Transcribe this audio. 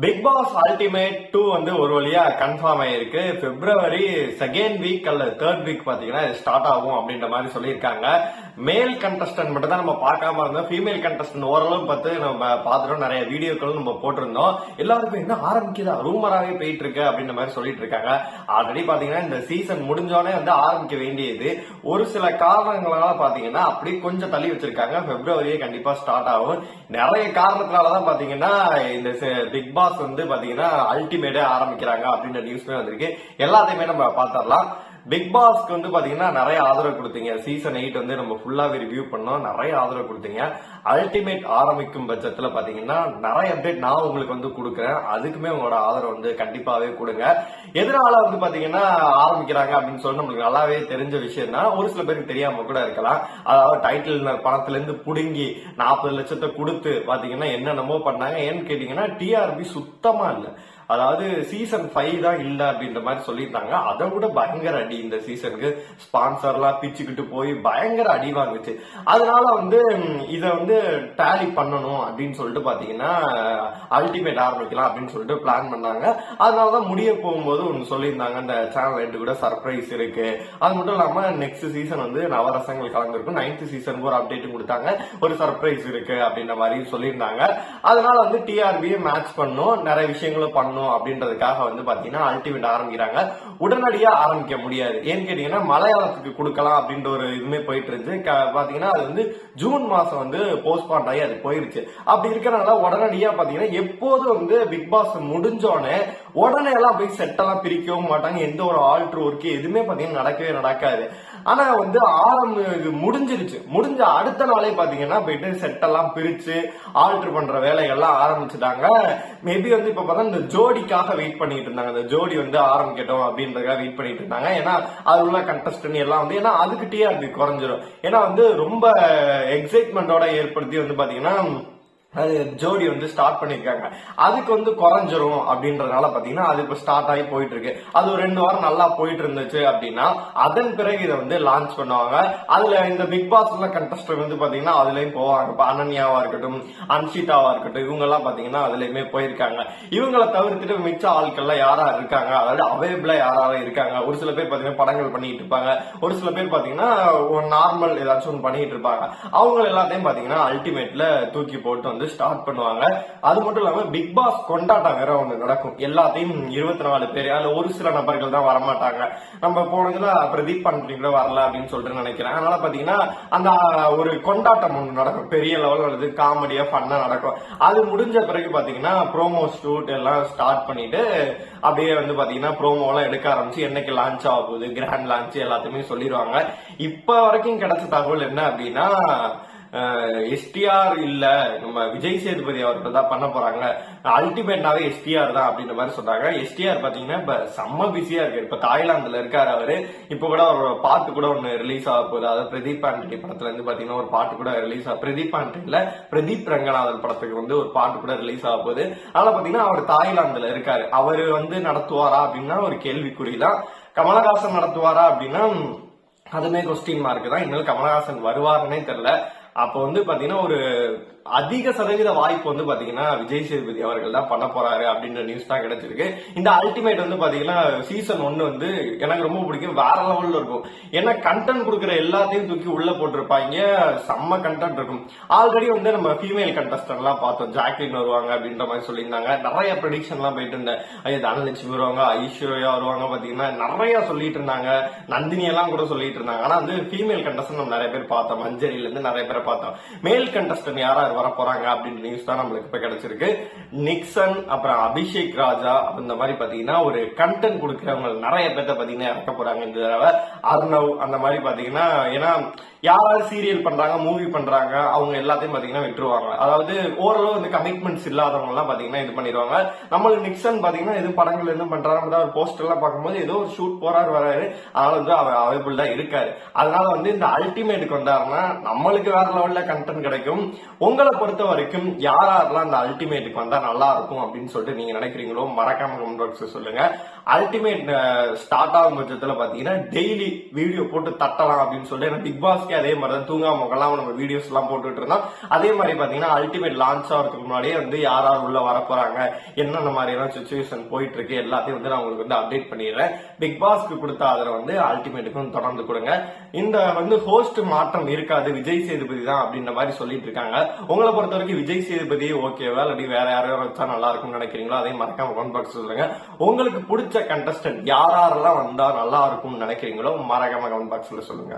Big pass ultimate 2 வந்து ஒரு வழியா கன்ஃபார்ம் ஆயிருக்கு. பிப்ரவரி செகண்ட் வீக் அல்ல தேர்ட் வீக் பாத்தீங்கன்னா ஸ்டார்ட் ஆகும் அப்படின்ற மாதிரி சொல்லியிருக்காங்க. மேல் கண்டஸ்டன்ட் மட்டும் தான் நம்ம பார்க்காம இருந்தோம். ஃபீமேல் கண்டஸ்டன்ட் ஓரளவு பார்த்து நம்ம பார்த்துட்டோம். நிறைய வீடியோக்களும் நம்ம போட்டிருந்தோம். எல்லாருக்கும் என்ன ஆரம்பிக்குதா ரூமராகவே போயிட்டு இருக்கு அப்படின்ற மாதிரி சொல்லிட்டு இருக்காங்க. ஆல்ரெடி பாத்தீங்கன்னா இந்த சீசன் முடிஞ்சோடனே வந்து ஆரம்பிக்க வேண்டியது ஒரு சில காரணங்களால பாத்தீங்கன்னா அப்படி கொஞ்சம் தள்ளி வச்சிருக்காங்க. பிப்ரவரியே கண்டிப்பா ஸ்டார்ட் ஆகும். நிறைய காரணத்தினாலதான் பாத்தீங்கன்னா இந்த பிக் பாஸ் வந்து பாத்தீங்கன்னா அல்டிமேட்டே ஆரம்பிக்கிறாங்க அப்படின்ற நியூஸ்மே வந்திருக்கு. எல்லாத்தையுமே நம்ம பாத்திரலாம். பிக் பாஸ்க்கு வந்து பாத்தீங்கன்னா நிறைய ஆதரவு கொடுத்தீங்க. சீசன் 8 வந்து நம்ம ஃபுல்லாவே ரிவ்யூ பண்ணோம். நிறைய ஆதரவு கொடுத்தீங்க. அல்டிமேட் ஆரம்பிக்கும் பட்சத்துல பாத்தீங்கன்னா நிறைய அப்டேட் நான் உங்களுக்கு வந்து கொடுக்குறேன். அதுக்குமே உங்களோட ஆதரவு வந்து கண்டிப்பாவே கொடுங்க. எதனால வந்து பாத்தீங்கன்னா ஆரம்பிக்கிறாங்க அப்படின்னு சொல்லி நம்மளுக்கு நல்லாவே தெரிஞ்ச விஷயம் தான். ஒரு சில பேருக்கு தெரியாம கூட இருக்கலாம். அதாவது டைட்டில் பணத்துல இருந்து புடுங்கி 40 லட்சத்தை கொடுத்து பாத்தீங்கன்னா என்னென்னமோ பண்ணாங்க. ஏன்னு கேட்டீங்கன்னா டிஆர்பி சுத்தமா இல்ல. அதாவது சீசன் 5 தான் இல்ல அப்படின்ற மாதிரி சொல்லியிருந்தாங்க. அதை விட பயங்கர அடி இந்த சீசனுக்கு. ஸ்பான்சர் எல்லாம் பிச்சுக்கிட்டு போய் பயங்கர அடி வாங்குச்சு. அதனால வந்து இத வந்து டேலி பண்ணணும் அப்படின்னு சொல்லிட்டு பாத்தீங்கன்னா அல்டிமேட் ஆரம்பிக்கலாம் அப்படின்னு சொல்லிட்டு பிளான் பண்ணாங்க. அதனாலதான் முடிய போகும்போது ஒன்னு சொல்லியிருந்தாங்க. இந்த சேனல் ரெண்டு கூட சர்ப்ரைஸ் இருக்கு. அது மட்டும் இல்லாம நெக்ஸ்ட் சீசன் வந்து நவரசங்கள் கலந்துருக்கும். 9th சீசனுக்கு ஒரு அப்டேட் கொடுத்தாங்க. ஒரு சர்ப்ரைஸ் இருக்கு அப்படின்ற மாதிரி சொல்லியிருந்தாங்க. அதனால வந்து டிஆர்பியை மேட்ச் பண்ணும், நிறைய விஷயங்களும் பண்ணும் அப்படின்றதுக்காக வந்து பாத்தீங்கன்னா அல்டிமேட் ஆரம்பிக்கிறாங்க. உடனடியா ஆரம்பிக்க முடியாது. ஏன்னு கேட்டீங்கன்னா மலையாளத்துக்கு கொடுக்கலாம் அப்படின்ற ஒரு இதுமே போயிட்டு இருந்துச்சு. பாத்தீங்கன்னா அது வந்து ஜூன் மாசம் வந்து போஸ்ட்பாண்ட் ஆகி அது போயிருச்சு. அப்படி இருக்கிறனால உடனடியா பாத்தீங்கன்னா எப்போது வந்து பிக் பாஸ் முடிஞ்சோடனே உடனே எல்லாம் போய் செட் எல்லாம் பிரிக்கவும் மாட்டாங்க. எந்த ஒரு ஆல்ட்ரு ஒர்க் எதுவுமே பாத்தீங்கன்னா நடக்கவே நடக்காது. ஆனா வந்து முடிஞ்சிருச்சு. முடிஞ்ச அடுத்த நாளே பாத்தீங்கன்னா போயிட்டு செட் எல்லாம் பிரிச்சு ஆல்ட்ரு பண்ற வேலைகள்லாம் ஆரம்பிச்சுட்டாங்க. மேபி வந்து இப்ப பார்த்தா இந்த ஜோடிக்காக வெயிட் பண்ணிட்டு இருந்தாங்க. இந்த ஜோடி வந்து ஆரம்பிக்கட்டும் அப்படின்றதுக்காக வெயிட் பண்ணிட்டு இருந்தாங்க. ஏன்னா அது உள்ள கண்டஸ்டன்ட் எல்லாம் வந்து ஏன்னா அதுக்கு டிஆர்பி குறைஞ்சிரும். ஏன்னா வந்து ரொம்ப எக்ஸைட்மெண்டோட ஏற்படுத்தி வந்து பாத்தீங்கன்னா அது ஜோடி வந்து ஸ்டார்ட் பண்ணிருக்காங்க. அதுக்கு வந்து குறைஞ்சிரும் அப்படின்றதுனால பாத்தீங்கன்னா அது இப்ப ஸ்டார்ட் ஆகி போயிட்டு இருக்கு. அது ஒரு 2 வாரம் நல்லா போயிட்டு இருந்துச்சு அப்படின்னா அதன் பிறகு இதை வந்து லான்ச் பண்ணுவாங்க. அதுல இந்த பிக் பாஸ்ல கண்டஸ்டன்ட் வந்து பாத்தீங்கன்னா அதுலயும் போவாங்க. இப்ப அனன்யாவா இருக்கட்டும், அன்ஷிதாவா இருக்கட்டும், இவங்க எல்லாம் பாத்தீங்கன்னா அதுலயுமே போயிருக்காங்க. இவங்களை தவிர்த்துட்டு மிச்ச ஆட்கள்லாம் யாரா இருக்காங்க, அதாவது அவைலபிளா யாராவது இருக்காங்க. ஒரு சில பேர் பாத்தீங்கன்னா படங்கள் பண்ணிட்டு இருப்பாங்க. ஒரு சில பேர் பாத்தீங்கன்னா நார்மல் ஏதாச்சும் ஒன்று பண்ணிட்டு இருப்பாங்க. அவங்க எல்லாத்தையும் பாத்தீங்கன்னா அல்டிமேட்ல தூக்கி போட்டு ஸ்டார்ட் பண்ணுவாங்க. அது மட்டும் இல்லாம பிக் பாஸ் கொண்டாட்டம் வேற ஒண்ணு நடக்கும். எல்லாத்தையும் 24 பேர் அதுல ஒரு சில நபர்கள் தான் வரமாட்டாங்க. நம்ம போனதுல பிரதீப் பண்றீங்களா வரல அப்படின்னு சொல்லிட்டு நினைக்கிறேன். அதனால பாத்தீங்கன்னா அந்த ஒரு கொண்டாட்டம் ஒண்ணு நடக்கும். பெரிய லெவல் வருது, காமெடியா ஃபன்னா நடக்கும். அது முடிஞ்ச பிறகு பாத்தீங்கன்னா ப்ரோமோ ஷூட் எல்லாம் ஸ்டார்ட் பண்ணிட்டு அப்படியே வந்து பாத்தீங்கன்னா ப்ரோமோ எல்லாம் எடுக்க ஆரம்பிச்சு என்னைக்கு லான்ச் ஆக போகுது, கிராண்ட் லான்ச் எல்லாத்தையுமே சொல்லிடுவாங்க. இப்ப வரைக்கும் கிடைச்ச தகவல் என்ன அப்படின்னா எஸ்டிஆர் இல்ல, நம்ம விஜய் சேதுபதி அவர்கள் தான் பண்ண போறாங்க. அல்டிமேட்னாவே எஸ்டிஆர் தான் அப்படின்ற மாதிரி சொல்றாங்க. எஸ்டிஆர் பாத்தீங்கன்னா இப்ப செம்ம பிஸியா இருக்கு. இப்ப தாய்லாந்துல இருக்காரு அவரு. இப்ப கூட ஒரு பாட்டு கூட ஒன்னு ரிலீஸ் ஆக போகுது. அதாவது பிரதீப் ஆண்டனி படத்துல இருந்து பாத்தீங்கன்னா ஒரு பாட்டு கூட ரிலீஸ் ஆகும். பிரதீப் ஆண்டனில பிரதீப் ரங்கநாதன் படத்துக்கு வந்து ஒரு பாட்டு கூட ரிலீஸ் ஆக போகுது. அதனால பாத்தீங்கன்னா அவர் தாய்லாந்துல இருக்காரு. அவரு வந்து நடத்துவாரா அப்படின்னா ஒரு கேள்விக்குறிதான். கமலஹாசன் நடத்துவாரா அப்படின்னா அதுமே கொஸ்டின் மார்க் தான். இன்னும் கமலஹாசன் வருவாருன்னே தெரியல. அப்ப வந்து பாத்தீங்கன்னா ஒரு அதிக சதவீத வாய்ப்பு வந்து பாத்தீங்கன்னா விஜய் சேதுபதி அவர்கள் தான் பண்ண போறாரு அப்படின்ற நியூஸ் தான் கிடைச்சிருக்கு. இந்த அல்டிமேட் வந்து பாத்தீங்கன்னா சீசன் 1 வந்து எனக்கு ரொம்ப பிடிக்கும். வேற லெவல்ல இருக்கும். ஏன்னா கண்டென்ட் கொடுக்குற எல்லாத்தையும் தூக்கி உள்ள போட்டிருப்பாங்க. செம்ம கண்டென்ட் இருக்கும். ஆல்ரெடி வந்து நம்ம ஃபீமேல் கண்டஸ்டன்ட் எல்லாம் பார்த்தோம். ஜாக்லின் வருவாங்க அப்படின்ற மாதிரி சொல்லியிருந்தாங்க. நிறைய ப்ரெடிக்ஷன் எல்லாம் போயிட்டு இருந்தேன். தனலட்சுமி வருவாங்க, ஐஸ்வர்யா வருவாங்க, பாத்தீங்கன்னா நிறைய சொல்லிட்டு இருந்தாங்க. நந்தினி எல்லாம் கூட சொல்லிட்டு இருந்தாங்க. ஆனா வந்து ஃபீமேல் கண்டஸ்டன்ட் நம்ம நிறைய பேர் பார்த்தோம். மஞ்சரில இருந்து நிறைய பேரை பார்த்தோம். மேல் கண்டஸ்டன்ட் யாரா வர போறாங்க அப்படின்னு நியூஸ் தான் நம்மளுக்கு இப்ப கிடைச்சிருக்கு. நிக்சன், அப்புறம் அபிஷேக் ராஜா அந்த மாதிரி பாத்தீங்கன்னா ஒரு கண்டென்ட் கொடுக்கிறவங்க நிறைய பேர்த்த பாத்தீங்கன்னா இறக்க போறாங்க இந்த தடவை. அர்ணவ் அந்த மாதிரி பாத்தீங்கன்னா ஏன்னா யாராவது சீரியல் பண்றாங்க, மூவி பண்றாங்க, அவங்க எல்லாத்தையும் பாத்தீங்கன்னா விட்டுருவாங்க. அதாவது ஓரளவு இந்த கமிட்மெண்ட்ஸ் இல்லாதவங்க எல்லாம் பாத்தீங்கன்னா இது பண்ணிடுவாங்க. நம்மளுக்கு நிக்சன் பாத்தீங்கன்னா எதுவும் படங்கள் எதுவும் பண்றாங்க, ஒரு போஸ்டர் எல்லாம் பார்க்கும்போது ஏதோ ஒரு ஷூட் போறாரு வராரு. அதனால வந்து அவர் அவைலபிள் தான் இருக்காரு. அதனால வந்து இந்த அல்டிமேட்டுக்கு வந்தாருன்னா நம்மளுக்கு வேற லெவல்ல கண்டென்ட் கிடைக்கும். உங்களை பொறுத்த வரைக்கும் யாரெல்லாம் அந்த அல்டிமேட்டுக்கு வந்தா நல்லா இருக்கும் அப்படின்னு சொல்லிட்டு நீங்க நினைக்கிறீங்களோ மறக்காம கமெண்ட் பாக்ஸ்ல சொல்லுங்க. அல்டிமேட் ஸ்டார்ட் ஆகும் பட்சத்துல பாத்தீங்கன்னா டெய்லி வீடியோ போட்டு தட்டலாம் அப்படின்னு சொல்லிட்டு பிக் பாஸ்க்கே அதே மாதிரி தான் தூங்காம நம்ம வீடியோஸ் எல்லாம் போட்டுட்டு இருந்தோம். அதே மாதிரி பாத்தீங்கன்னா அல்டிமேட் லான்ச் ஆகிறதுக்கு முன்னாடியே வந்து யார் உள்ள வர போறாங்க, என்னென்ன மாதிரி எல்லாம் சுச்சுவேஷன் போயிட்டு இருக்கு எல்லாத்தையும் வந்து நான் உங்களுக்கு வந்து அப்டேட் பண்ணிடுறேன். பிக் பாஸ்க்கு கொடுத்த ஆதரவு வந்து அல்டிமேட்டுக்கும் தொடர்ந்து கொடுங்க. இந்த வந்து ஹோஸ்ட் மாற்றம் இருக்காது, விஜய் சேதுபதி தான் அப்படின்ற மாதிரி சொல்லிட்டு இருக்காங்க. உங்களை பொறுத்த வரைக்கும் விஜய் சேதுபதி ஓகேவா இல்லாட்டி வேற யாரையும் வச்சா நல்லா இருக்கும்னு நினைக்கிறீங்களோ அதே மறக்காம கமெண்ட் பாக்ஸ் சொல்லுங்க. உங்களுக்கு பிடிச்ச கண்டஸ்டன்ட் யாரெல்லாம் வந்தா நல்லா இருக்கும்னு நினைக்கிறீங்களோ மறக்காம கமெண்ட் பாக்ஸ்ல சொல்லுங்க.